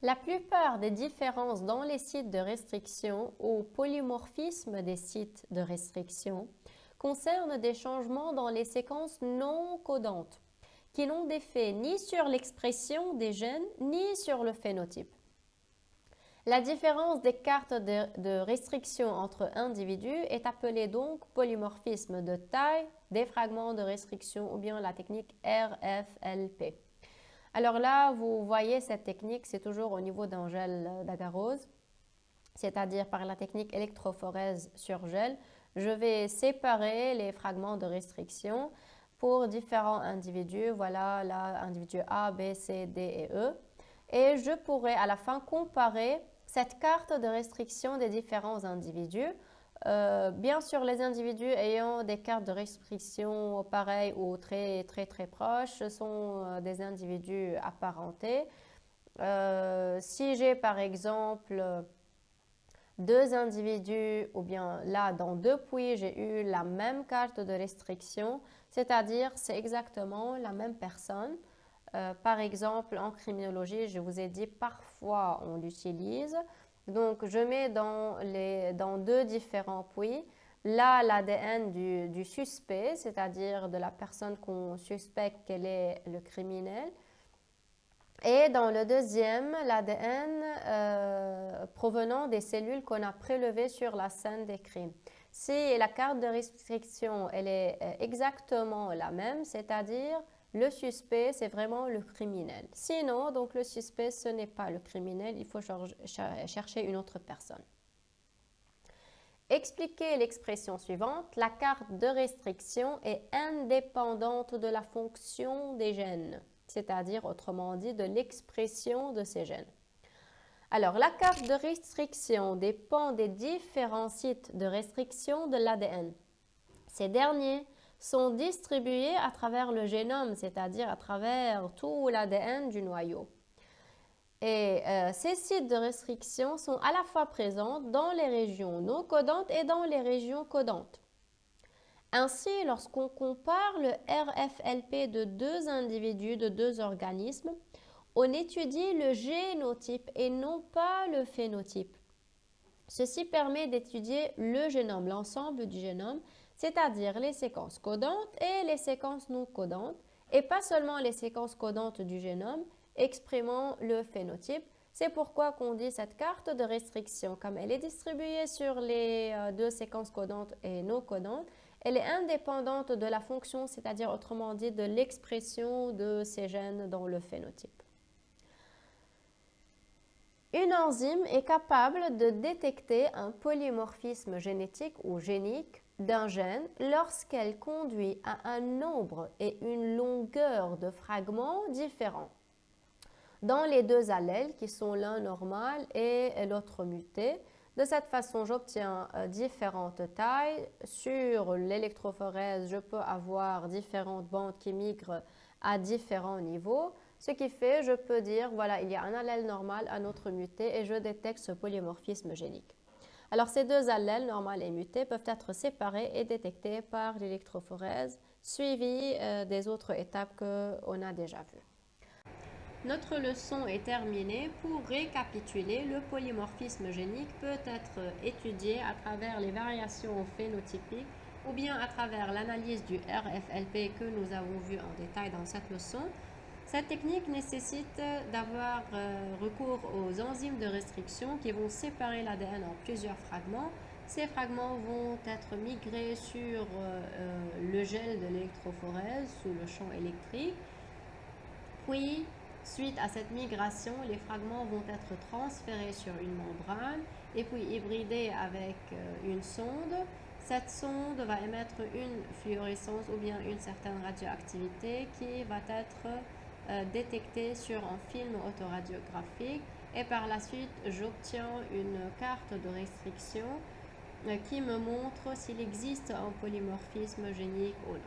La plupart des différences dans les sites de restriction ou polymorphisme des sites de restriction concernent des changements dans les séquences non codantes qui n'ont d'effet ni sur l'expression des gènes ni sur le phénotype. La différence des cartes de restriction entre individus est appelée donc polymorphisme de taille des fragments de restriction ou bien la technique RFLP. Alors là, vous voyez cette technique, c'est toujours au niveau d'un gel d'agarose, c'est-à-dire par la technique électrophorèse sur gel. Je vais séparer les fragments de restriction pour différents individus. Voilà l'individu A, B, C, D et E. Et je pourrai à la fin comparer cette carte de restriction des différents individus. Bien sûr, les individus ayant des cartes de restriction pareilles ou très proches sont des individus apparentés. Si j'ai par exemple deux individus, ou bien là, dans deux puits, j'ai eu la même carte de restriction, c'est-à-dire c'est exactement la même personne. Par exemple, en criminologie, je vous ai dit parfois on l'utilise. Donc, je mets dans deux différents puits, là l'ADN du suspect, c'est-à-dire de la personne qu'on suspecte qu'elle est le criminel, et dans le deuxième, l'ADN provenant des cellules qu'on a prélevées sur la scène des crimes. Si la carte de restriction elle est exactement la même, c'est-à-dire le suspect, c'est vraiment le criminel. Sinon, donc le suspect, ce n'est pas le criminel, il faut chercher une autre personne. Expliquez l'expression suivante. La carte de restriction est indépendante de la fonction des gènes, c'est-à-dire autrement dit de l'expression de ces gènes. Alors, la carte de restriction dépend des différents sites de restriction de l'ADN. Ces derniers sont distribués à travers le génome, c'est-à-dire à travers tout l'ADN du noyau. Et ces sites de restriction sont à la fois présents dans les régions non codantes et dans les régions codantes. Ainsi, lorsqu'on compare le RFLP de deux individus, de deux organismes, on étudie le génotype et non pas le phénotype. Ceci permet d'étudier le génome, l'ensemble du génome, c'est-à-dire les séquences codantes et les séquences non codantes, et pas seulement les séquences codantes du génome, exprimant le phénotype. C'est pourquoi qu'on dit cette carte de restriction, comme elle est distribuée sur les deux séquences codantes et non codantes, elle est indépendante de la fonction, c'est-à-dire autrement dit de l'expression de ces gènes dans le phénotype. Une enzyme est capable de détecter un polymorphisme génétique ou génique d'un gène lorsqu'elle conduit à un nombre et une longueur de fragments différents dans les deux allèles qui sont l'un normal et l'autre muté. De cette façon, j'obtiens différentes tailles. Sur l'électrophorèse, je peux avoir différentes bandes qui migrent à différents niveaux. Ce qui fait, je peux dire, voilà, il y a un allèle normal, un autre muté, et je détecte ce polymorphisme génique. Alors, ces deux allèles, normal et muté, peuvent être séparés et détectés par l'électrophorèse, suivis des autres étapes qu'on a déjà vues. Notre leçon est terminée. Pour récapituler, le polymorphisme génique peut être étudié à travers les variations phénotypiques ou bien à travers l'analyse du RFLP que nous avons vu en détail dans cette leçon. Cette technique nécessite d'avoir recours aux enzymes de restriction qui vont séparer l'ADN en plusieurs fragments. Ces fragments vont être migrés sur le gel de l'électrophorèse sous le champ électrique. Puis, suite à cette migration, les fragments vont être transférés sur une membrane et puis hybridés avec une sonde. Cette sonde va émettre une fluorescence ou bien une certaine radioactivité qui va être détectée sur un film autoradiographique et par la suite, j'obtiens une carte de restriction qui me montre s'il existe un polymorphisme génique ou non.